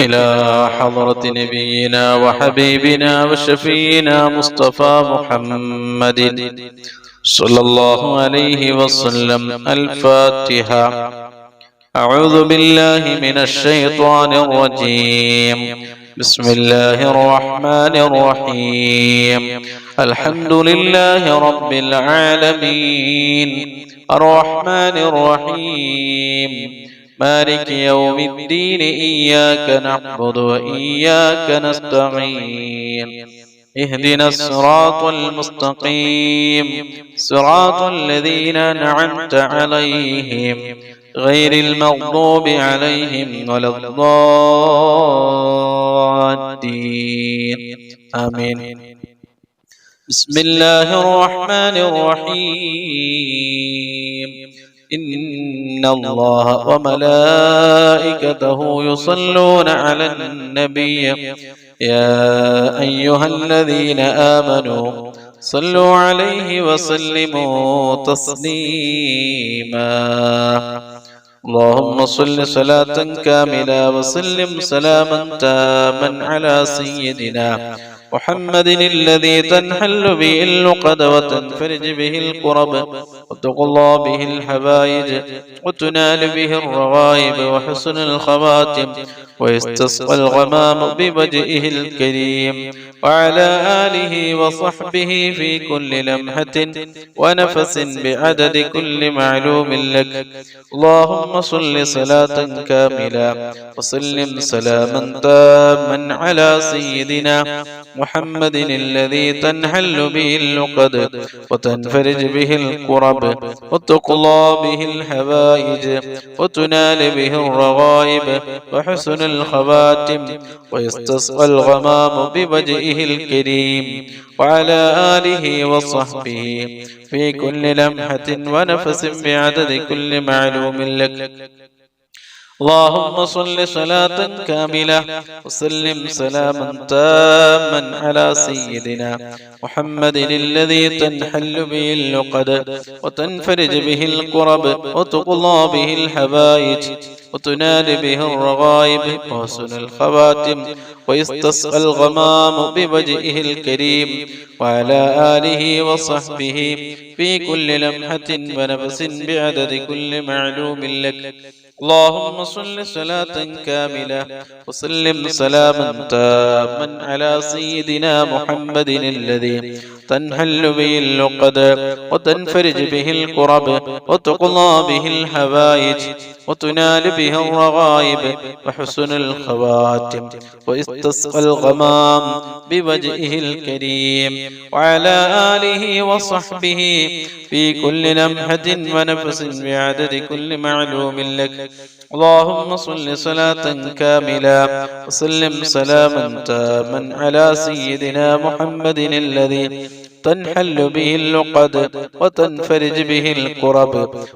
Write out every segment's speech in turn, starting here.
إلى حضرة نبينا وحبيبنا وشفينا مصطفى محمد صلى الله عليه وسلم. الفاتحة. أعوذ بالله من الشيطان الرجيم. بسم الله الرحمن الرحيم. الحمد لله رب العالمين الرحمن الرحيم مالك يوم الدين. إياك نعبد وإياك نستعين. اهدنا الصراط المستقيم صراط الذين أنعمت عليهم غير المغضوب عليهم ولا الضالين. آمين. بسم الله الرحمن الرحيم. إن الله وملائكته يصلون على النبي يا أيها الذين آمنوا صلوا عليه وسلموا تسليما. اللهم صل صلاة كاملة وسلم سلاما تاما على سيدنا محمد الذي تنحل به اللقد وتنفرج به الكرب وتقضى به الحوائج وتنال به الرغائب وحسن الخواتم ويستسقى الغمام بوجهه الكريم وعلى آله وصحبه في كل لمحة ونفس بعدد كل معلوم لك. اللهم صل صلاة كاملة وسلم سلاما تاما على سيدنا محمد الذي تنحل به اللقد وتنفرج به الكرب وتقضى به الحوائج وتنال به الرغائب وحسن الخواتم ويستسقى الغمام بوجهه الكريم وعلى آله وصحبه في كل لمحة ونفس بعدد كل معلوم لك. اللهم صل صلاة كاملة وسلم سلاما تاما على سيدنا محمد الذي تنحل به اللقد وتنفرج به الكرب وتقضى به الحوائج وتنال به الرغائب وحسن الخواتم ويستسقى الغمام بوجهه الكريم وعلى آله وصحبه في كل لمحة ونفس بعدد كل معلوم لك. اللهم صل صلاة كاملة وسلم سلاما تاما على سيدنا محمد الذي تنحل به اللقد وتنفرج به الكرب وتقضى به الحوائج وتنال به الرغائب وحسن الخواتم ويستسقى الغمام بوجهه الكريم وعلى آله وصحبه في كل لمحة ونفس بعدد كل معلوم لك. اللهم صل صلاة كاملة وسلم سلاما تاما على سيدنا محمد الذي تنحل به اللقد وتنفرج به الكرب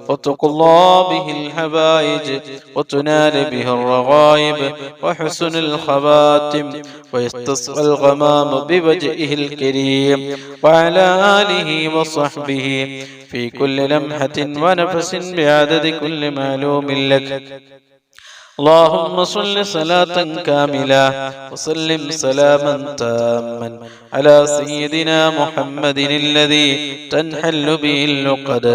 وتقضى به الحوائج وتنال به الرغائب وحسن الخواتم ويستسقى الغمام بوجهه الكريم وعلى آله وصحبه في كل لمحة ونفس بعدد كل معلوم لك. اللهم صل صلاة كاملة وسلم سلاما تاما على سيدنا محمد الذي تنحل به اللقد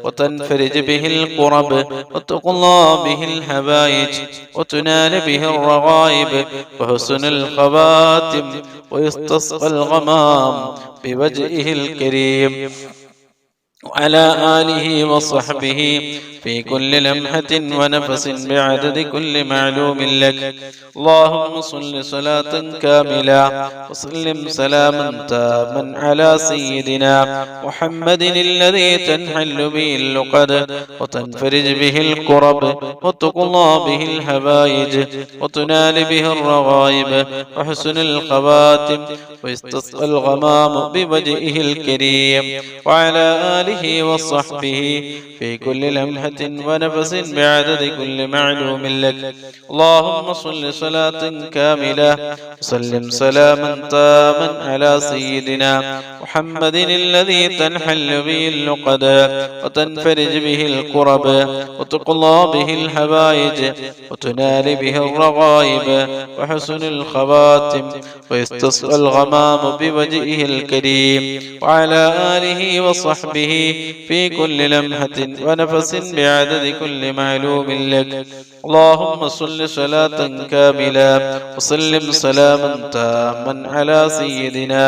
وتنفرج به الكرب وتقضى به الحوائج وتنال به الرغائب وحسن الخواتم ويستسقى الغمام بوجهه الكريم وعلى آله وصحبه في كل لمحة ونفس بعدد كل معلوم لك. اللهم صل صلاة كاملة وسلم سلاما تاما على سيدنا محمد الذي تنحل به اللقد وتنفرج به الكرب وتقضى به الحوائج وتنال به الرغائب وحسن الخواتم ويستسقى الغمام بوجهه الكريم وعلى آله آله وصحبه في كل لمحة ونفس بعدد كل معلوم لك. اللهم صل صلاة كاملة وسلم سلاما تاما على سيدنا محمد الذي تنحل به اللقد وتنفرج به الكرب وتقضى به الحوائج وتنال به الرغائب وحسن الخواتم ويستسقى الغمام بوجهه الكريم وعلى آله وصحبه في كل لمحة ونفس بعدد كل معلوم لك. اللهم صل صلاة كاملة وسلم سلاما تاما على سيدنا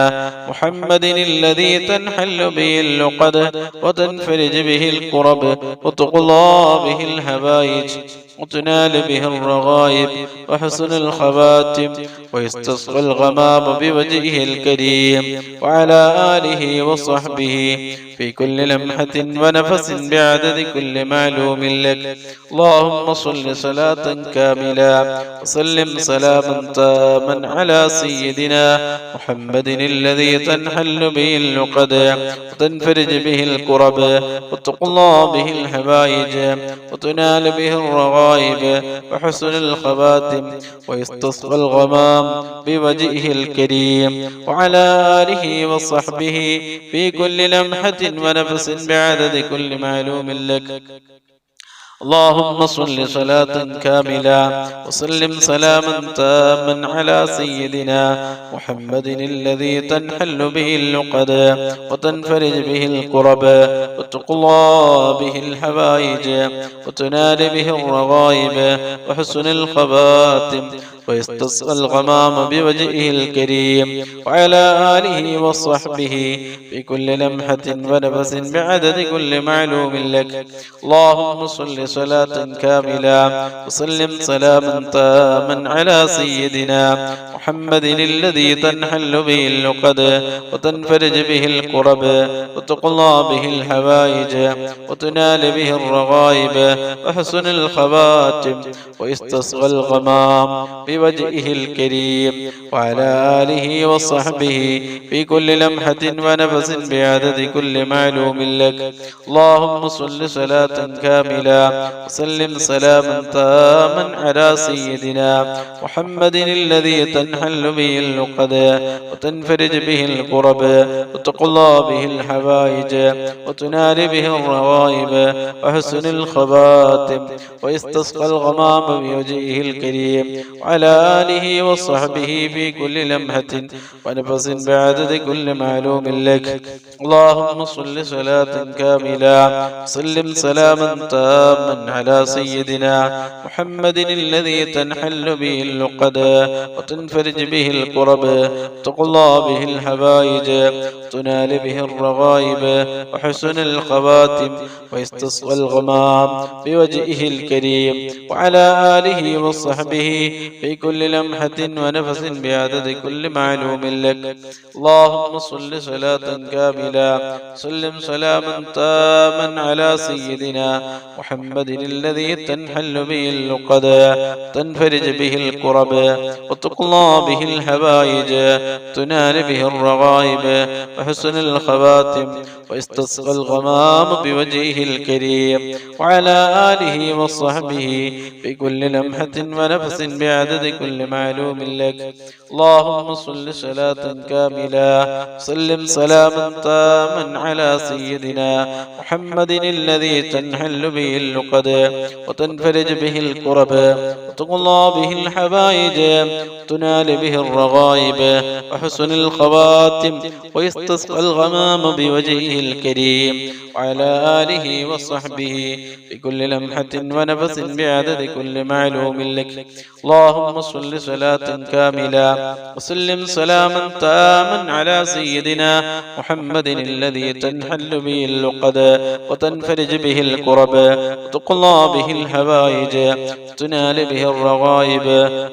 محمد الذي تنحل به اللقد وتنفرج به الكرب وتقضى به الحوائج وتنال به الرغائب وحسن الخواتم ويستسقى الغمام بوجهه الكريم وعلى آله وصحبه في كل لمحة ونفس بعدد كل معلوم لك. اللهم صل صلاة كاملة وسلم سلاما تاما على سيدنا محمد الذي تنحل به اللقد وتنفرج به الكرب وتقضى به الحوائج وتنال به الرغائب وحسن الخواتم ويستسقى الغمام بوجهه الكريم وعلى آله وصحبه في كل لمحة ونفس بعدد كل معلوم لك. اللهم صل صلاة كاملة وسلم سلاما تاما على سيدنا محمد الذي تنحل به اللقد وتنفرج به الكرب وتقضى به الحوائج وتنال به الرغائب وحسن الخواتم ويستسقى الغمام بوجهه الكريم وعلى آله وصحبه في كل لمحة ونفس بعدد كل معلوم لك. اللهم صل صلاة كاملة وسلم سلاما تاما على سيدنا محمد الذي تنحل به اللقد وتنفرج به الكرب وتقضى به الحوائج وتنال به الرغائب وحسن الخواتم ويستسقى الغمام بوجهه الكريم وعلى آله وصحبه في كل لمحة ونفس بعدد كل معلوم لك. اللهم صل صلاة كاملة وسلم سلاما تاما على سيدنا محمد الذي تنحل به اللقد وتنفرج به الكرب وتقضى به الحوائج وتنال به الرغائب وحسن الخواتم ويستسقى الغمام بوجهه الكريم وعلى آله وصحبه في كل لمحة ونفس بعدد كل معلوم لك. اللهم صل صلاة كاملة وسلم سلاما تاما على سيدنا محمد الذي تنحل به اللقد وتنفرج به الكرب تقضى به الحوائج تنال به الرغائب وحسن الخواتم ويستسقى الغمام بوجهه الكريم وعلى آله وصحبه في كل لمحة ونفس بعدد كل معلوم لك. اللهم صل صلاة كاملة سلم سلاما تاما على سيدنا محمد الذي تنحل به اللقد تنفرج به الكرب وتقضى به الحوائج تنال به الرغائب وحسن الخواتم ويستسقى الغمام بوجهه الكريم وعلى آله وصحبه في كل لمحة ونفس بعدد كل معلوم لك. اللهم صل صلاة كاملة سلم سلاما تاما على سيدنا محمد الذي تنحل به اللقد وتنفرج به الكرب وتقضى به الحوائج تنال به الرغائب وحسن الخواتم ويستسقى الغمام بوجهه الكريم وعلى آله وصحبه في كل لمحة ونفس بعدد كل معلوم لك. اللهم صل صلاة كاملة وسلم سلاما تاما على سيدنا محمد الذي تنحل به اللقد وتنفرج به الكرب وتقضى به الحوائج تنال به الرغائب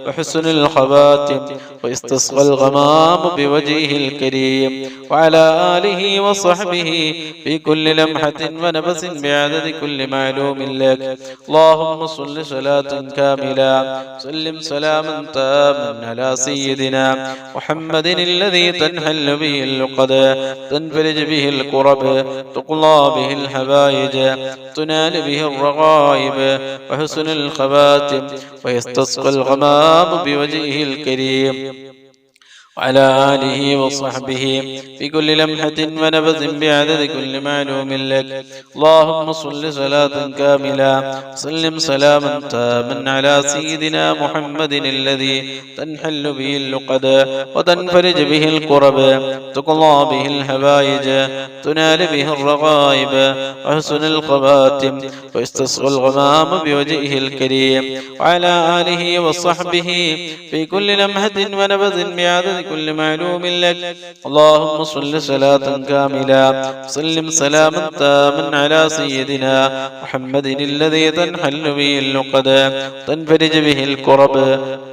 وحسن الخواتم ويستسقى الغمام بوجهه الكريم وعلى آله وصحبه في كل لمحة ونفس بعدد كل معلوم لك. اللهم صل صلاة كاملة سلم سلاما تاما على سيدنا سيدنا محمد الذي تنحل به اللقد تنفرج به الكرب تقضى به الحوائج تنال به الرغائب وحسن الخواتم ويستسقى الغمام بوجهه الكريم وعلى آله وصحبه في كل لمحة ونفس بعدد كل معلوم لك. اللهم صل صلاة كاملة وسلم سلاما تاما على سيدنا محمد الذي تنحل به اللقد وتنفرج به الكرب تقضى به الحوائج تنال به الرغائب وحسن الخواتم ويستسقى الغمام بوجهه الكريم وعلى آله وصحبه في كل لمحة ونفس بعدد كل معلوم لك. اللهم صل صلاة كاملة وسلم سلاما تاما على سيدنا محمد الذي تنحل به اللقد تنفرج به الكرب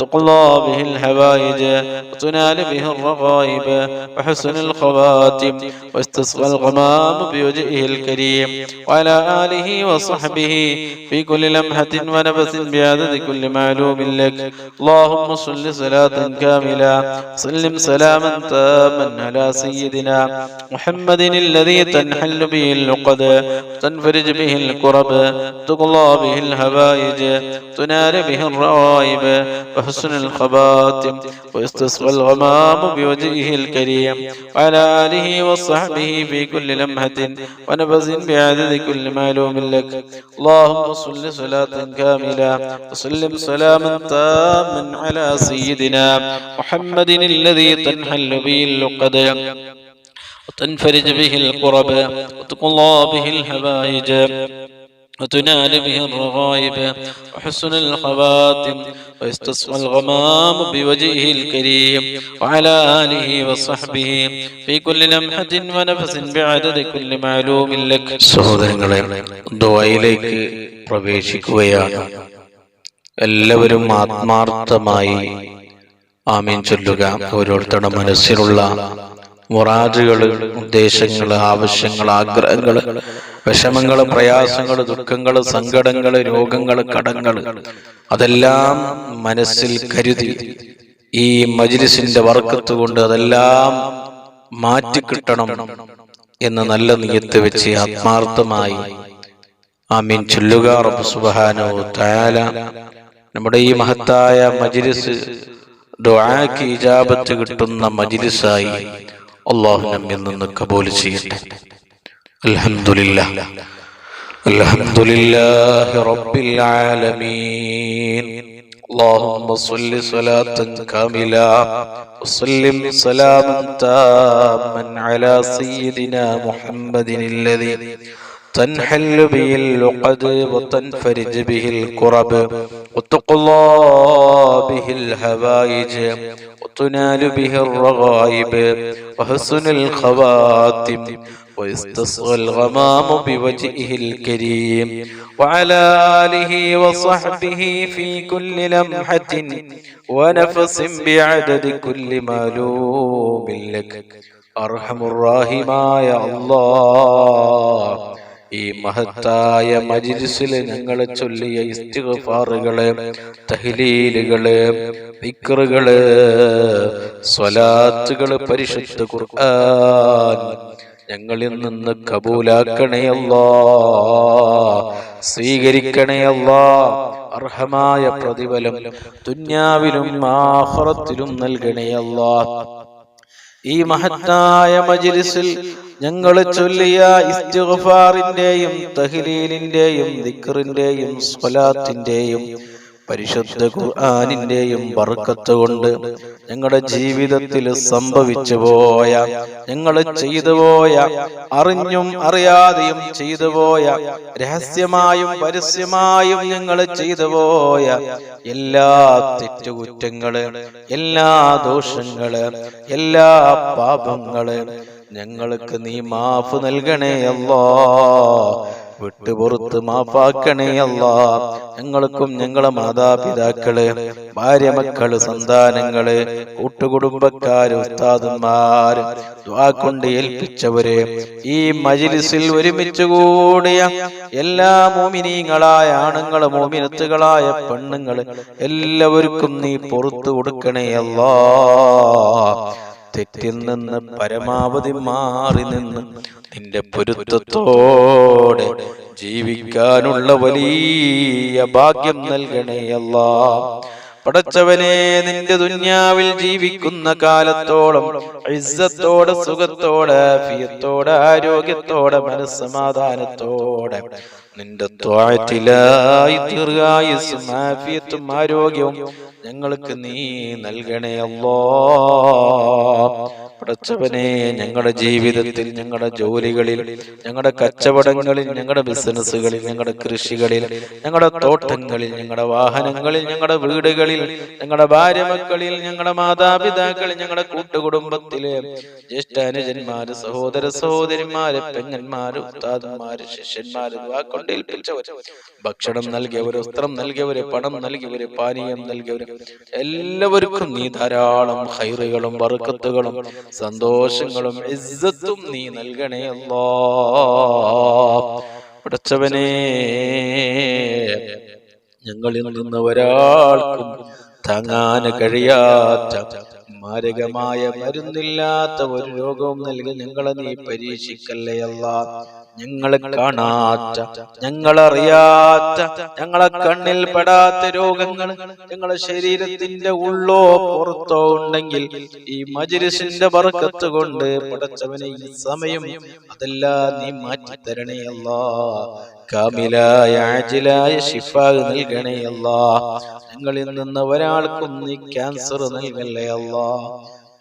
تقضى به الحوائج وتنال به الرغائب وحسن الخواتم واستسقى الغمام بوجهه الكريم وعلى آله وصحبه في كل لمحة ونفس بعدد كل معلوم لك. اللهم صل صلاة كاملة وسلم سلاما تاما على سيدنا محمد الذي تنحل به اللقد تنفرج به الكرب تقضى به الحوائج تنال به الرغائب وحسن الخواتم ويستسقى الغمام بوجهه الكريم وعلى آله وصحبه في كل لمحة ونفس بعدد كل معلوم لك. اللهم صل صلاة كاملة وسلم سلاما تاما على سيدنا محمد الذي تنحل به اللقد وتنفرج به الكرب وتقضى به الحوائج وتنال به الرغائب وحسن الخواتم ويستسقى الغمام بوجهه الكريم وعلى آله وصحبه في كل لمحة ونفس بعدد كل معلوم لك. സഹോദരങ്ങളെ, ദുആയിലേക്ക് പ്രവേശിക്കുകയാണ്. എല്ലാവരും ആത്മാർത്ഥമായി ആമീൻ ചൊല്ലുക. ഓരോരുത്തരുടെ മനസ്സിലുള്ള മുറാദുകള്, ഉദ്ദേശങ്ങള്, ആവശ്യങ്ങള്, ആഗ്രഹങ്ങള്, വിഷമങ്ങള്, പ്രയാസങ്ങള്, ദുഃഖങ്ങള്, സങ്കടങ്ങള്, രോഗങ്ങള്, കടങ്ങള് അതെല്ലാം മനസ്സിൽ കരുതി ഈ മജ്ലിസിന്റെ ബർക്കത്ത് കൊണ്ട് അതെല്ലാം മാറ്റിക്കിട്ടണം എന്ന് നല്ല നിയത്ത് വെച്ച് ആത്മാർത്ഥമായി ആമീൻ ചൊല്ലുക. റബ്ബ് സുബ്ഹാനഹു തആല നമ്മുടെ ഈ മഹത്തായ മജ്ലിസ് ദുആക്ക് ഇജാബത്ത് കിട്ടുന്ന മജ്ലിസായി അല്ലാഹു നമ്മിൽ നിന്ന് കബൂൽ ചെയ്യട്ടെ. അൽഹംദുലില്ലാഹ് അൽഹംദുലില്ലാഹി റബ്ബിൽ ആലമീൻ. اللهم صل صلاة كاملة وسلم سلاما تاما على سيدنا محمد الذي تنحل به اللقد وتنفرج به الكرب وتقضى به الحوائج وتنال به الرغائب وحسن الخواتم ويستسقى الغمام بوجهه الكريم وعلى آله وصحبه في كل لمحة ونفس بعدد كل معلوم لك. أرحم الراحمين يا الله, ഈ മഹത്തായ മജ്ലിസിൽ ഞങ്ങൾ ചൊല്ലിയ ഇസ്തിഗ്ഫാറുകള്, തഹ്ലീലുകള്, ദിക്റുകള്, സ്വലാത്തുകള്, പരിശുദ്ധ ഖുർആൻ ഞങ്ങളിൽ നിന്ന് കബൂലാക്കണേ അല്ലാഹ്, സ്വീകരിക്കണേ അല്ലാഹ്. അർഹമായ പ്രതിഫലം ദുനിയാവിലും ആഖിറത്തിലും നൽകണേ അല്ലാഹ്. ഈ മഹത്തായ മജ്ലിസിൽ ഞങ്ങൾ ചൊല്ലിയ ഇസ്തിഗ്ഫാറിന്റെയും തഹ്ലീലിന്റെയും ദിക്റിന്റെയും സ്വലാത്തിന്റെയും പരിശുദ്ധ ഖുർആനിന്റെയും ബർക്കത്ത് കൊണ്ട് ഞങ്ങളുടെ ജീവിതത്തിൽ സംഭവിച്ചു പോയ, ഞങ്ങൾ ചെയ്തു പോയ, അറിഞ്ഞും അറിയാതെയും ചെയ്തു പോയ, രഹസ്യമായും പരസ്യമായും ഞങ്ങൾ ചെയ്തു പോയ എല്ലാ തെറ്റുകുറ്റങ്ങള്, എല്ലാ ദോഷങ്ങള്, എല്ലാ പാപങ്ങള് ഞങ്ങൾക്ക് നീ മാഫ് നൽകണേ അല്ലാഹ്. വിട്ടുപുറത്ത് മാപ്പാക്കണേ അല്ലാ. ഞങ്ങൾക്കും ഞങ്ങളെ മാതാപിതാക്കള്, ഭാര്യ, മക്കള്, സന്താനങ്ങള്, കൂട്ടുകുടുംബക്കാര്, ഉസ്താദന്മാര്, ദുആ കൊണ്ട് ഏൽപ്പിച്ചവര്, ഈ മജ്‌ലിസിൽ ഒരുമിച്ച് കൂടിയ എല്ലാ മോമിനീങ്ങളായ ആണുങ്ങള്, മോമിനത്തുകളായ പെണ്ണുങ്ങള് എല്ലാവർക്കും നീ പുറത്തു കൊടുക്കണേ അല്ലാ. തെറ്റിൽ നിന്ന് പരമാവധി മാറി നിന്ന് നിന്റെ പൊരുത്തത്തോടെ ജീവിക്കാനുള്ള വലിയ ഭാഗ്യം നൽകണേ അല്ലാ. പടച്ചവനെ, നിന്റെ ദുനിയാവിൽ ജീവിക്കുന്ന കാലത്തോളം ഇസ്സത്തോടെ, സുഖത്തോടെ, ആഫിയത്തോടെ, ആരോഗ്യത്തോടെ, മനസ്സമാധാനത്തോടെ നിന്റെ ത്വാഅത്തിലായി ദീർഘായുസ്സും ആഫിയത്തും ആരോഗ്യവും ഞങ്ങൾക്ക് നീ നൽകണേ അല്ലാ. പടച്ചവനെ, ഞങ്ങളുടെ ജീവിതത്തിൽ, ഞങ്ങളുടെ ജോലികളിൽ, ഞങ്ങളുടെ കച്ചവടങ്ങളിൽ, ഞങ്ങളുടെ ബിസിനസ്സുകളിൽ, ഞങ്ങളുടെ കൃഷികളിൽ, ഞങ്ങളുടെ തോട്ടങ്ങളിൽ, ഞങ്ങളുടെ വാഹനങ്ങളിൽ, ഞങ്ങളുടെ വീടുകളിൽ, ഞങ്ങളുടെ ഭാര്യ മക്കളിൽ, ഞങ്ങളുടെ മാതാപിതാക്കളിൽ, ഞങ്ങളുടെ കൂട്ടുകുടുംബത്തിലെ ജ്യേഷ്ഠാനുജന്മാര്, സഹോദര സഹോദരിമാര്, പെങ്ങന്മാര്, ഉസ്താദന്മാര്, ശിഷ്യന്മാര്, വാക്കൊണ്ടേൽപ്പിച്ചവര്, ഭക്ഷണം നൽകിയവര്, വസ്ത്രം നൽകിയവര്, പണം നൽകിയവര്, പാനീയം നൽകിയവര് എല്ലാവർക്കും നീ ധാരാളം ഖൈറുകളും ബർക്കത്തുകളും സന്തോഷങ്ങളും ഇസ്സത്തും നീ നൽകണേ അല്ലാ. പടച്ചവനെ, ഞങ്ങളിൽ നിന്ന് ഒരാൾക്കും താങ്ങാൻ കഴിയാത്ത മാരകമായ മരുന്നില്ലാത്ത ഒരു രോഗവും നൽകി ഞങ്ങളെ നീ പരീക്ഷിക്കല്ലേ അല്ലാ. ഞങ്ങളെ കാണാത്ത, ഞങ്ങളറിയാത്ത, ഞങ്ങളെ കണ്ണിൽ പെടാത്ത രോഗങ്ങൾ ഞങ്ങളെ ശരീരത്തിന്റെ ഉള്ളോ പുറത്തോ ഉണ്ടെങ്കിൽ ഈ മജ്‌ലിസിന്റെ ബർക്കത്ത് കൊണ്ട് പടച്ചവനെ ഈ സമയം അതെല്ലാം നീ മാറ്റി തരണേ അല്ലാ. കാമിലായ ആജിലായ ശിഫാ നൽകണേ അല്ലാ. ഞങ്ങളിൽ നിന്ന് ഒരാൾക്കും നീ ക്യാൻസർ നൽകല്ലേ അല്ലാ.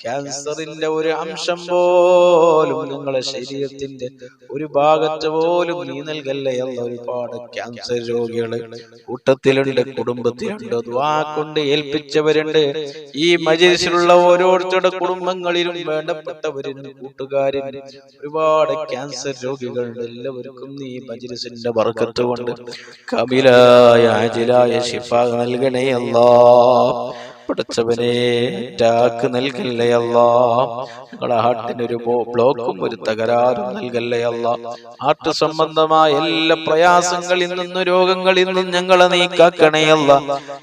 ക്യാൻസറിന്റെ ഒരു അംശം പോലും നിങ്ങളെ ശരീരത്തിന്റെ ഒരു ഭാഗത്ത് പോലും നീ നൽകല്ലേ അല്ലാ. ഒരുപാട് ക്യാൻസർ രോഗികള് കൂട്ടത്തിലുണ്ട്, കുടുംബത്തിലുണ്ട്, ദുആ കൊണ്ട് ഏൽപ്പിച്ചവരുണ്ട്. ഈ മജ്‌ലിസിലുള്ള ഓരോരുത്തരുടെ കുടുംബങ്ങളിലും വേണ്ടപ്പെട്ടവരും കൂട്ടുകാരും ഒരുപാട് ക്യാൻസർ രോഗികളുണ്ട്. എല്ലാവർക്കും നീ മജ്‌ലിസിന്റെ ബർക്കത്ത് കൊണ്ട് കാമിലായ ആജിലായ ശിഫാ നൽകണേ അല്ലാ. പടച്ചവനെ, അറ്റാക്ക് നൽകല്ലേ അല്ലാ. ഞങ്ങളുടെ ഹാർട്ടിനൊരു ബ്ലോക്കും ഒരു തകരാറും നൽകല്ലേ അല്ലാ. ഹാർട്ട് സംബന്ധമായ എല്ലാ പ്രയാസങ്ങളിൽ നിന്നും രോഗങ്ങളിൽ നിന്നും ഞങ്ങളെ നീ കാക്കണേ അല്ലാ.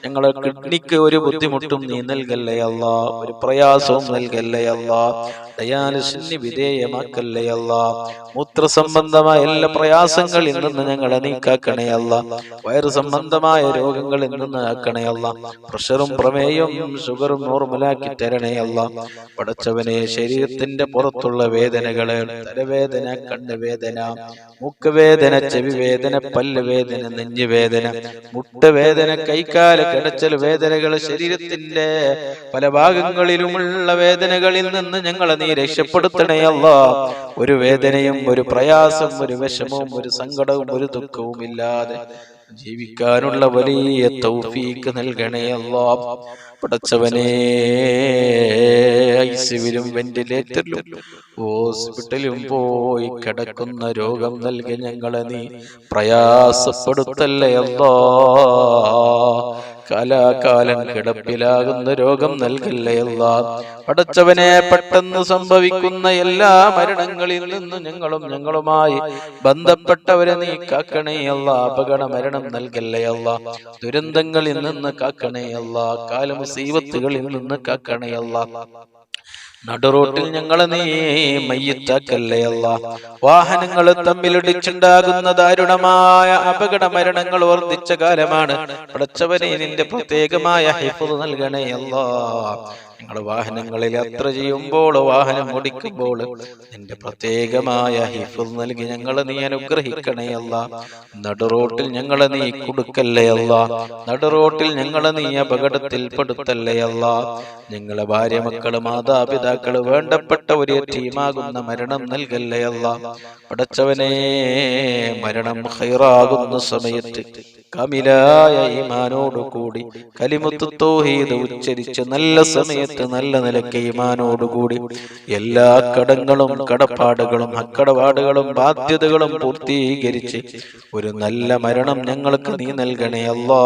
ഞങ്ങളെ കിഡ്നിക്ക് ഒരു ബുദ്ധിമുട്ടും നീ നൽകല്ലേ അല്ലാ. ഒരു പ്രയാസവും നൽകല്ലേ അല്ലാ. ഡയാലിസിന് വിധേയമാക്കല്ലേ അല്ലാ. മൂത്ര സംബന്ധമായ എല്ലാ പ്രയാസങ്ങളിൽ നിന്ന് ഞങ്ങളെ നീ കാക്കണേ അല്ലാ. വയറ് സംബന്ധമായ രോഗങ്ങളിൽ നിന്ന് ആക്കണേ അല്ലാ. പ്രഷറും പ്രമേയവും ഷുഗറും നോർമലാക്കി തരണേ അല്ലാ. പടച്ചവനെ, ശരീരത്തിന്റെ പുറത്തുള്ള വേദനകള്, തലവേദന, കണ്ണുവേദന, മൂക്കുവേദന, ചെവി വേദന, പല്ല് വേദന, നെഞ്ചുവേദന, മുട്ടുവേദന, കൈകാല് കിടച്ചൽ വേദനകൾ, ശരീരത്തിന്റെ പല ഭാഗങ്ങളിലുമുള്ള വേദനകളിൽ നിന്ന് ഞങ്ങളെ നീ രക്ഷപ്പെടുത്തണേ അല്ലാ. ഒരു വേദനയും ഒരു പ്രയാസം, ഒരു വിഷമവും ഒരു സങ്കടവും ഒരു ദുഃഖവും ഇല്ലാതെ ജീവിക്കാനുള്ള വലിയ തൗഫീക്ക് നൽകണേ അല്ലാ. പടച്ചവനെ, ഐസിയുവിലും വെന്റിലേറ്ററിലും ഹോസ്പിറ്റലിലും പോയി കിടക്കുന്ന രോഗം നൽകി ഞങ്ങളെ നീ പ്രയാസപ്പെടുത്തല്ലേ അല്ലാ. കാലാകാലം കിടപ്പിലാകുന്ന രോഗം നൽകല്ലേ അല്ലാ. പടച്ചവനെ, പെട്ടെന്ന് സംഭവിക്കുന്ന എല്ലാ മരണങ്ങളിൽ നിന്നും ഞങ്ങളുമായി ബന്ധപ്പെട്ടവരെ നീ കാക്കണേ അല്ലാ. അപകട മരണം നൽകല്ലേ അല്ലാ. ദുരന്തങ്ങളിൽ നിന്ന് കാക്കണേ അല്ലാ. കാലമുസീബത്തുകളിൽ നിന്ന് കാക്കണേ അല്ലാ. നടുറോട്ടിൽ ഞങ്ങളെ നീ മയ്യിത്താക്കല്ലേ അല്ലാ. വാഹനങ്ങൾ തമ്മിലിടിച്ചുണ്ടാകുന്ന ദാരുണമായ അപകട മരണങ്ങൾ വർദ്ധിച്ച കാലമാണ്. പടച്ചവനെ, നിന്റെ പ്രത്യേകമായ ഹിഫ്ള് നൽകണേ അല്ലാ. ഞങ്ങളുടെ വാഹനങ്ങളിൽ യാത്ര ചെയ്യുമ്പോൾ, വാഹനം ഓടിക്കുമ്പോൾ നിന്റെ പ്രത്യേകമായ ഹിഫ്ള് നൽകി ഞങ്ങളെ നീ അനുഗ്രഹിക്കണേ അല്ലാ. നടുറോട്ടിൽ ഞങ്ങളെ നീ കുടുക്കല്ലേ അല്ലാ. നടുറോട്ടിൽ ഞങ്ങളെ നീ അപകടത്തിൽ പെടുത്തല്ലേ അല്ലാ. ഞങ്ങളെ ഭാര്യ, മക്കള്, മാതാപിതാക്കള്, വേണ്ടപ്പെട്ട ഒരു ടീമാകുന്ന മരണം നൽകല്ലേ അല്ലാ. പടച്ചവനെ, മരണം ഖൈറാകുന്ന സമയത്ത് കമിലായ ഈമാനോടുകൂടി കലിമത്തു തൗഹീദ് ഉച്ചരിച്ച് നല്ല സമയത്ത് നല്ല നിലയ്ക്ക് ഈമാനോടുകൂടി എല്ലാ കടങ്ങളും കടപ്പാടുകളും അക്കടപാടുകളും ബാധ്യതകളും പൂർത്തീകരിച്ച് ഒരു നല്ല മരണം ഞങ്ങൾക്ക് നീ നൽകണേ അല്ലാ.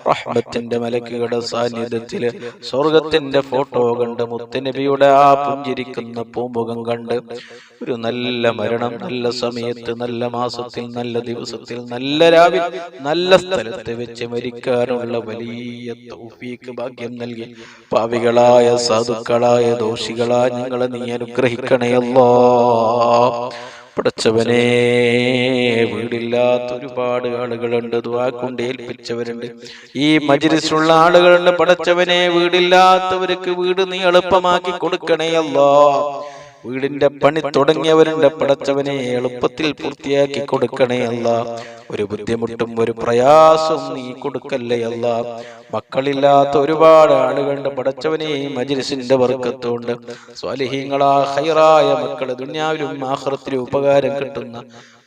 റഹ്മത്തിന്റെ മലക്കുകളുടെ സാന്നിധ്യത്തില് സ്വർഗത്തിന്റെ ഫോട്ടോ കണ്ട് മുത്തുനബിയുടെ ആ പുഞ്ചിരിക്കുന്ന പൂമുഖം കണ്ട് ഒരു നല്ല മരണം നല്ല സമയത്ത് നല്ല മാസത്തിൽ നല്ല ദിവസത്തിൽ നല്ല രാവിൽ നല്ല സ്ഥലത്ത് വെച്ച് മരിക്കാനുള്ള വലിയ തൗഫീഖ് ഭാഗ്യം നൽകി പാവികളായ സാധുക്കളായ ദോഷികളായ ഞങ്ങളെ നീ അനുഗ്രഹിക്കണേ അല്ലാഹ്. പടച്ചവനെ, വീടില്ലാത്ത ഒരുപാട് ആളുകളുണ്ട്, ദുആ കൊണ്ട് ഏൽപ്പിച്ചവരുണ്ട്, ഈ മജ്‌ലിസിലുള്ള ആളുകളുണ്ട്. പടച്ചവനെ, വീടില്ലാത്തവർക്ക് വീട് നീ എളുപ്പമാക്കി കൊടുക്കണേ അല്ലാഹ്. വീടിന്റെ പണി തുടങ്ങിയവരുണ്ട്, പടച്ചവനെ എളുപ്പത്തിൽ പൂർത്തിയാക്കി കൊടുക്കണേ അല്ലാഹ്. ഒരു ബുദ്ധിമുട്ടും ഒരു പ്രയാസവും നീ കൊടുക്കല്ലേ അല്ലാഹ്. മക്കളില്ലാത്ത ഒരുപാട് ആളുകളുണ്ട്, പടച്ചവനെ ഈ മജ്‌ലിസിന്റെ ബർക്കത്തുകൊണ്ട് സ്വാലിഹീങ്ങളാ ഖൈറായ മക്കള് ദുനിയാവിലും ആഖിറത്തിലും ഉപകാരം കിട്ടുന്ന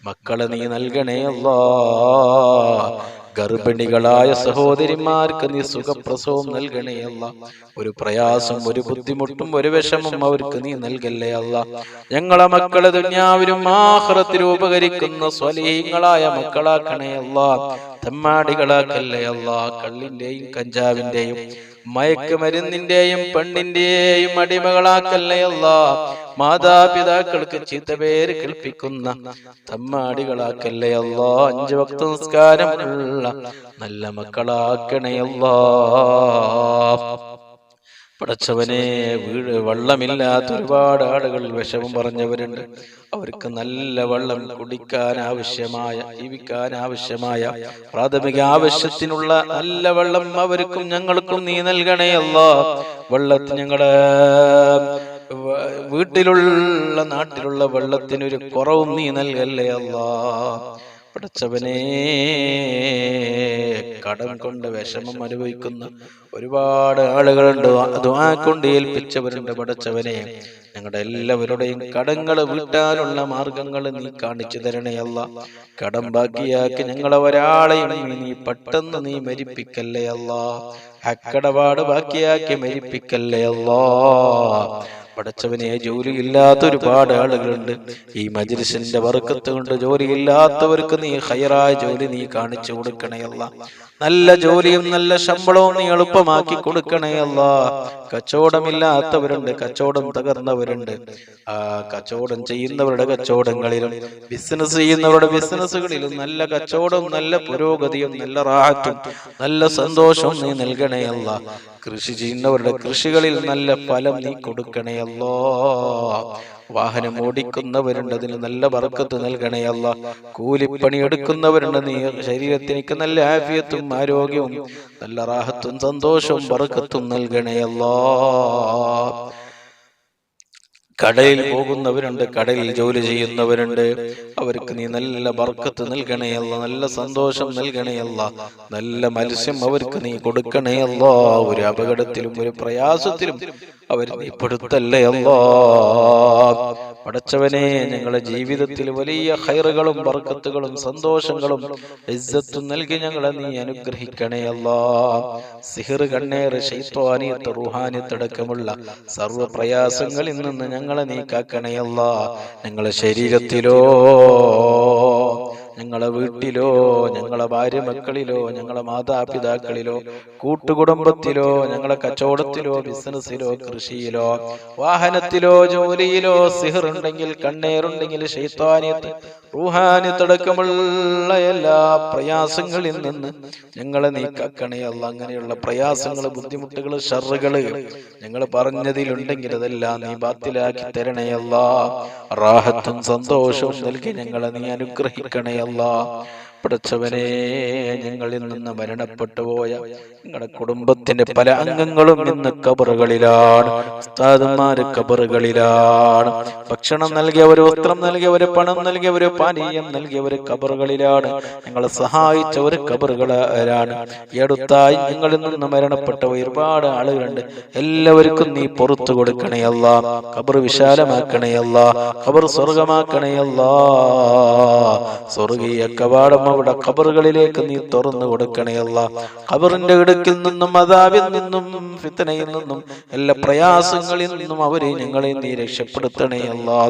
മക്കളെ നീ നൽകണേ അല്ലാഹ്. ഗർഭിണികളായ സഹോദരിമാർക്ക് നീ സുഖപ്രസവം നൽകണേ അല്ലാഹ്. ഒരു പ്രയാസം ഒരു ബുദ്ധിമുട്ടും ഒരു വിഷമം അവർക്ക് നീ നൽകല്ലേ അല്ലാഹ്. ഞങ്ങളെ മക്കളെ ദുനിയാവിലും ആഖിറത്തിലും ഉപകരിക്കുന്ന സ്വലീഹങ്ങളായ മക്കളാക്കണേ അല്ലാഹ്. തെമ്മാടികളാക്കല്ലേ അല്ലാഹ്. കള്ളിന്റെയും കഞ്ചാവിന്റെയും മയക്കുമരുന്നിന്റെയും പെണ്ണിന്റെയും അടിമകളാക്കല്ലേ അല്ലാഹ്. മാതാപിതാക്കൾക്ക് ചീത്തപേര് കേൾപ്പിക്കുന്ന തമ്മാടികളാക്കല്ലേ അല്ലാഹ്. 5 വക്ത നിസ്കാരം ഉള്ള നല്ല മക്കളാക്കണേ അല്ലാഹ്. പടച്ചവനെ, വെള്ളമില്ലാത്ത ഒരുപാട് ആളുകൾ വിഷമം പറഞ്ഞവരുണ്ട്. അവർക്ക് നല്ല വെള്ളം കുടിക്കാൻ ആവശ്യമായ, ജീവിക്കാൻ ആവശ്യമായ പ്രാഥമിക ആവശ്യത്തിനുള്ള നല്ല വെള്ളം അവർക്കും ഞങ്ങൾക്കും നീ നൽകണേ അല്ലാഹ്. വെള്ളത്തിന് ഞങ്ങളുടെ വീട്ടിലുള്ള നാട്ടിലുള്ള വെള്ളത്തിനൊരു കുറവും നീ നൽകല്ലേ അല്ലാഹ്. പടച്ചവനെ, കടം കൊണ്ട് വിഷമം അനുഭവിക്കുന്ന ഒരുപാട് ആളുകളുണ്ട്, ദുആ കൊണ്ട് ഏൽപ്പിച്ചവരുണ്ട്. പടച്ചവനെ, ഞങ്ങളുടെ എല്ലാവരുടെയും കടങ്ങൾ വീട്ടാനുള്ള മാർഗങ്ങൾ നീ കാണിച്ചു തരണേ അല്ലാഹ്. കടം ബാക്കിയാക്കി ഞങ്ങളെ ഒരാളെയും നീ പെട്ടെന്ന് നീ മരിപ്പിക്കല്ലേ അല്ലാഹ്. അക്കടപാട് ബാക്കിയാക്കി മരിപ്പിക്കല്ലേ അല്ലാഹ്. പടച്ചവനെ, ജോലിയില്ലാത്ത ഒരുപാട് ആളുകളുണ്ട്. ഈ മജ്‌ലിസിന്റെ ബർക്കത്ത് കൊണ്ട് ജോലിയില്ലാത്തവർക്ക് നീ ഖൈറായ ജോലി നീ കാണിച്ചു കൊടുക്കണേ അല്ലാഹ്. നല്ല ജോലിയും നല്ല ശമ്പളവും നീ എളുപ്പമാക്കി കൊടുക്കണേ അല്ലാഹ്. കച്ചവടമില്ലാത്തവരുണ്ട്, കച്ചവടം തകർന്നവരുണ്ട്. ആ കച്ചവടം ചെയ്യുന്നവരുടെ കച്ചവടങ്ങളിലും ബിസിനസ് ചെയ്യുന്നവരുടെ ബിസിനസ്സുകളിലും നല്ല കച്ചവടവും നല്ല പുരോഗതിയും നല്ല റാഹത്തും നല്ല സന്തോഷവും നീ നൽകണേ അല്ലാഹ്. കൃഷി ചെയ്യുന്നവരുടെ കൃഷികളിൽ നല്ല ഫലം നീ കൊടുക്കണേ അല്ലാഹ്. വാഹനം ഓടിക്കുന്നവരുണ്ട്, അതിന് നല്ല ബർക്കത്ത് നൽകണേ അല്ലാഹ്. കൂലിപ്പണി എടുക്കുന്നവരുണ്ട്, നീ ശരീരത്തിനേക്ക് നല്ല ആഫിയത്തും ആരോഗ്യവും നല്ല റാഹത്തും സന്തോഷവും ബർക്കത്തും നൽകണേ അല്ലാഹ്. കടലിൽ പോകുന്നവരുണ്ട്, കടലിൽ ജോലി ചെയ്യുന്നവരുണ്ട്, അവർക്ക് നീ നല്ല ബർക്കത്ത് നൽകണേ അല്ലാഹ്. നല്ല സന്തോഷം നൽകണേ അല്ലാഹ്. നല്ല മത്സ്യം അവർക്ക് നീ കൊടുക്കണേ അല്ലാഹ്. ഒരു അപകടത്തിലും ഒരു പ്രയാസത്തിലും അവർ നീ പെടുത്തല്ലേ അല്ലാഹ്. പടച്ചവനെ, ഞങ്ങളുടെ ജീവിതത്തിൽ വലിയ ഖൈറുകളും ബർക്കത്തുകളും സന്തോഷങ്ങളും ഇസ്സത്തും നൽകി ഞങ്ങളെ നീ അനുഗ്രഹിക്കണേ അല്ലാഹ്. സിഹ്ർ, കണ്ണേറ്, ശൈത്വാനിയത്ത്, റൂഹാനിയത്ത് അടക്കമുള്ള സർവ്വ പ്രയാസങ്ങളിൽ നിന്ന് ഞങ്ങളെ നീ കാക്കണേ അല്ലാഹ്. ഞങ്ങളെ ശരീരത്തിലോ, ഞങ്ങളെ വീട്ടിലോ, ഞങ്ങളെ ഭാര്യ മക്കളിലോ, ഞങ്ങളെ മാതാപിതാക്കളിലോ, കൂട്ടുകുടുംബത്തിലോ, ഞങ്ങളെ കച്ചവടത്തിലോ, ബിസിനസ്സിലോ, കൃഷിയിലോ, വാഹനത്തിലോ, ജോലിയിലോ സിഹർ ഉണ്ടെങ്കിൽ, കണ്ണേറുണ്ടെങ്കിൽ, ശൈത്വാനിയത്ത്, റൂഹാനിയത്ത് അടക്കമുള്ള എല്ലാ പ്രയാസങ്ങളിൽ നിന്ന് ഞങ്ങളെ നീ കാക്കണേ അല്ലാഹ്. അങ്ങനെയുള്ള പ്രയാസങ്ങൾ, ബുദ്ധിമുട്ടുകൾ, ഷർറുകള് ഞങ്ങൾ പറഞ്ഞതിലുണ്ടെങ്കിൽ അതെല്ലാം നീ ബാത്തിലാക്കി തരണേ അല്ലാഹ്. റാഹത്തും സന്തോഷവും നൽകി ഞങ്ങളെ നീ അനുഗ്രഹിക്കണേ അല്ലാഹ്. പടച്ചവനെ, ഞങ്ങളിൽ നിന്ന് മരണപ്പെട്ടു പോയ ഞങ്ങളുടെ കുടുംബത്തിന്റെ പല അംഗങ്ങളും ഇന്ന് ഖബറുകളിലാണ്. ഉസ്താദുമാര് ഖബറുകളിലാണ്. ഭക്ഷണം നൽകിയവര്, വസ്ത്രം നൽകിയവര്, പണം നൽകിയവര്, പാനീയം നൽകിയവര് ഖബറുകളിലാണ്. ഞങ്ങളെ സഹായിച്ചവര് ഖബറുകളിലാണ്. ഈ അടുത്തായി ഞങ്ങളിൽ നിന്ന് മരണപ്പെട്ട ഒരുപാട് ആളുകളുണ്ട്. എല്ലാവർക്കും നീ പുറത്തു കൊടുക്കണേ അല്ലാഹ്. ഖബർ വിശാലമാക്കണേ അല്ലാഹ്. ഖബർ സ്വർഗമാക്കണേ അല്ലാഹ്. സ്വർഗീയ കവാടം അവിടെ ഖബറുകളിലേക്ക് നീ തുറന്നു കൊടുക്കണേ അല്ലാ. ഖബറിന്റെ ഇടുക്കിൽ നിന്നും അദാബിൽ നിന്നും ഫിത്നയിൽ നിന്നും എല്ലാ പ്രയാസങ്ങളിൽ നിന്നും അവരെ ഞങ്ങളെ നീ രക്ഷപ്പെടുത്തണേ അല്ലാ.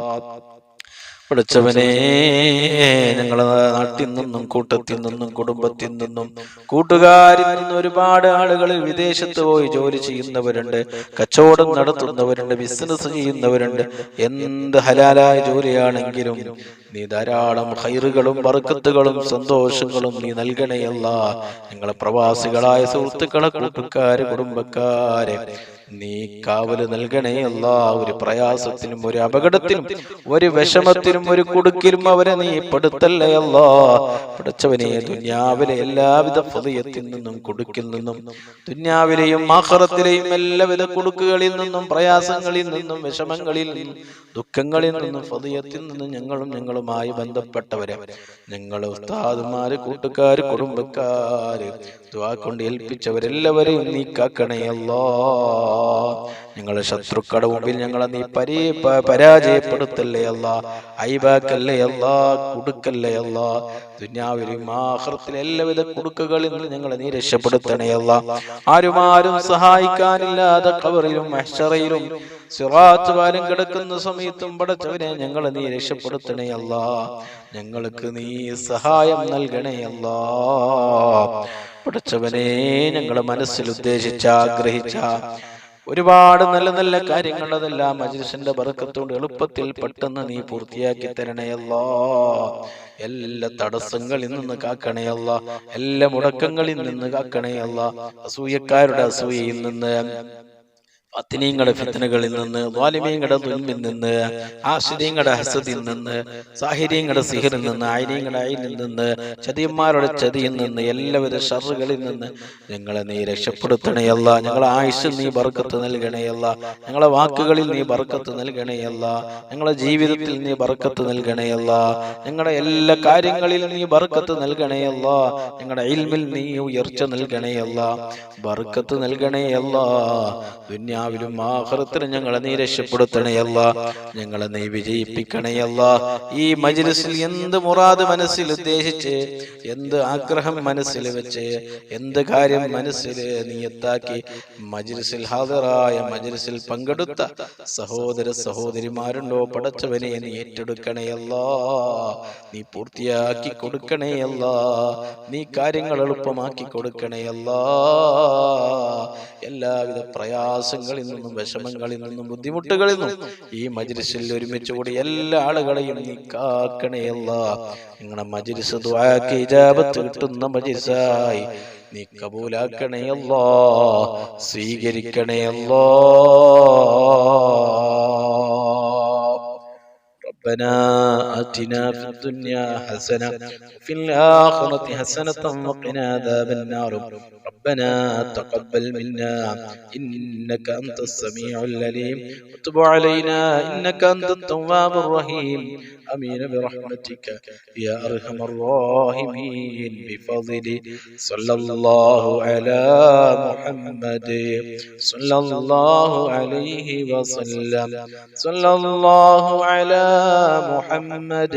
പഠിച്ചവനെ, ഞങ്ങളെ നാട്ടിൽ നിന്നും കൂട്ടത്തിൽ നിന്നും കുടുംബത്തിൽ നിന്നും കൂട്ടുകാരിൽ നിന്നും ഒരുപാട് ആളുകൾ വിദേശത്ത് പോയി ജോലി ചെയ്യുന്നവരുണ്ട്, കച്ചവടം നടത്തുന്നവരുണ്ട്, ബിസിനസ് ചെയ്യുന്നവരുണ്ട്. എന്ത് ഹലാലായ ജോലിയാണെങ്കിലും നീ ധാരാളം ഖൈറുകളും ബർക്കത്തുകളും സന്തോഷങ്ങളും നീ നൽകണേ അല്ലാ. ഞങ്ങളെ പ്രവാസികളായ സുഹൃത്തുക്കളെ, കൂട്ടുകാരെ, കുടുംബക്കാരെ നീ കാവല് നൽകണേ അല്ലാ. ഒരു പ്രയാസത്തിനും ഒരു അപകടത്തിനും ഒരു വിഷമത്തിനും ഒരു കുടുക്കിലും അവരെ നീ പെടുത്തല്ലേ അല്ലാ. പഠിച്ചവനെ, ദുനിയാവിലെ എല്ലാവിധ ഫളിയത്തിൽ നിന്നും കുടുക്കിൽ നിന്നും ദുനിയാവിലെയും ആഖിറത്തിലെയും എല്ലാവിധ കുടുക്കുകളിൽ നിന്നും പ്രയാസങ്ങളിൽ നിന്നും വിഷമങ്ങളിൽ നിന്നും ദുഃഖങ്ങളിൽ നിന്നും ഫളിയത്തിൽ നിന്നും ഞങ്ങളുമായി ബന്ധപ്പെട്ടവരെ, ഞങ്ങൾ ഉസ്താദുമാര്, കൂട്ടുകാര്, കുടുംബക്കാര്, ദുആ കൊണ്ട് ഏൽപ്പിച്ചവരെല്ലാവരെയും നീ കാക്കണേ അല്ലാ. ഞങ്ങളെ ശത്രുക്കളുടെ മുമ്പിൽ ഞങ്ങളെ നീ പരാജയപ്പെടുത്തല്ലേ അല്ലാ, ഐബാക്കല്ലേ അല്ലാ, കുടുക്കല്ലേ അല്ലാ. ദുനിയാവിലും ആഖിറത്തിലും എല്ലാവിധ കുടുക്കുകളിൽ നിന്ന് ഞങ്ങളെ നീ രക്ഷപ്പെടുത്തണേ അല്ലാ. ആരും സഹായിക്കാനില്ലാതെ ഖബറിലും മഹ്ശറയിലും സിറാത്ത് പാലം കിടക്കുന്ന സമയത്തും പടച്ചവനെ ഞങ്ങളെ നീ രക്ഷപ്പെടുത്തണേ അല്ലാ. ഞങ്ങൾക്ക് നീ സഹായം നൽകണേ അല്ലാ. പടച്ചവനെ, ഞങ്ങളെ മനസ്സിൽ ഉദ്ദേശിച്ച ആഗ്രഹിച്ച ഒരുപാട് നല്ല നല്ല കാര്യങ്ങൾ അതെല്ലാം മജ്‌ലിസിന്റെ ബർക്കത്തോട് എളുപ്പത്തിൽ പെട്ടെന്ന് നീ പൂർത്തിയാക്കി തരണേ അല്ലാ. എല്ലാ തടസ്സങ്ങളിൽ നിന്ന് കാക്കണേ അല്ലാ. എല്ലാ മുടക്കങ്ങളിൽ നിന്ന് കാക്കണേ അല്ലാ. അസൂയക്കാരുടെ അസൂയയിൽ നിന്ന്, അത്തിനീങ്ങളുടെ ഫിത്നകളിൽ നിന്ന്, ളാലിമീങ്ങളുടെ ദുൽമിൽ നിന്ന്, ആശിരീങ്ങളുടെ ഹസദിൽ നിന്ന്, സാഹിരീങ്ങളുടെ സിഹറിൽ നിന്ന്, ആയിരീങ്ങളുടെ ഐനിൽ നിന്ന്, ചതിയന്മാരുടെ ചതിയിൽ നിന്ന്, എല്ലാവിധ ഷർറുകളിൽ നിന്ന് ഞങ്ങളെ നീ രക്ഷപ്പെടുത്തണേ അല്ലാ. ഞങ്ങളെ ആയുസ്സിൽ നീ ബർക്കത്ത് നൽകണേ അല്ലാ. ഞങ്ങളെ വാക്കുകളിൽ നീ ബർക്കത്ത് നൽകണേ അല്ലാ. ഞങ്ങളെ ജീവിതത്തിൽ നീ ബർക്കത്ത് നൽകണേ അല്ലാ. ഞങ്ങളുടെ എല്ലാ കാര്യങ്ങളിലും നീ ബർക്കത്ത് നൽകണേ അല്ലാ. ഞങ്ങളുടെ ഇൽമിൽ നീ ഉയർച്ച നൽകണേ അല്ലാ, ബർക്കത്ത് നൽകണേ അല്ലാ. ദുനിയാവിലും ആഖിറത്തിലും ഞങ്ങളെ നീ രക്ഷപ്പെടുത്തണേ അല്ലാ. ഞങ്ങളെ നീ വിജയിപ്പിക്കണേ അല്ലാ. ഈ മജ്‌ലിസിൽ എന്ത് മുറാദ് മനസ്സിൽ ഉദ്ദേശിച്ച്, എന്ത് ആഗ്രഹം മനസ്സിൽ വെച്ച്, എന്ത് കാര്യം മനസ്സിൽ നിയത്താക്കി മജ്‌ലിസിൽ ഹാദിറായ മജ്‌ലിസിൽ പങ്കെടുത്ത സഹോദര സഹോദരിമാരുണ്ടോ, പടച്ചവനെ നീ ഏറ്റെടുക്കണേ അല്ലാ. നീ പൂർത്തിയാക്കി കൊടുക്കണേ അല്ലാ. നീ കാര്യങ്ങൾ എളുപ്പമാക്കി കൊടുക്കണേ അല്ലാ. എല്ലാവിധ പ്രയാസങ്ങളിൽ നിന്നും വിഷമങ്ങളിൽ നിന്നും ബുദ്ധിമുട്ടുകളിൽ നിന്നും ഈ മജ്‌ലിസിൽ ഒരുമിച്ച് കൂടി എല്ലാ ആളുകളെയും നീ കാക്കണേ അല്ലാ. നിങ്ങളുടെ മജ്‌ലിസ് ദുആക്ക് ഇജാബത്ത് കിട്ടുന്ന മജ്‌ലിസായി നീ കബൂലാക്കണേ അല്ലാ. സ്വീകരിക്കണേ അല്ലാ. ربنا آتنا في الدنيا حسنة وفي الآخرة حسنة وقنا عذاب النار. ربنا تقبل منا إنك أنت السميع العليم وتب علينا إنك أنت التواب الرحيم. آمين برحمتك يا أرحم الراحمين. بفضل صلى الله على محمد صلى الله عليه وسلم. صلى الله على محمد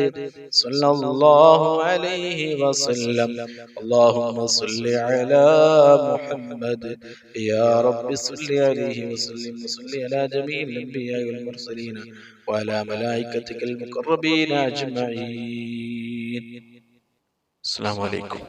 صلى الله عليه وسلم. اللهم صل على محمد يا رب صل عليه وسلم. وصل على جميع الأنبياء والمرسلين وعلى ملائكتك المقربين أجمعين. السلام عليكم.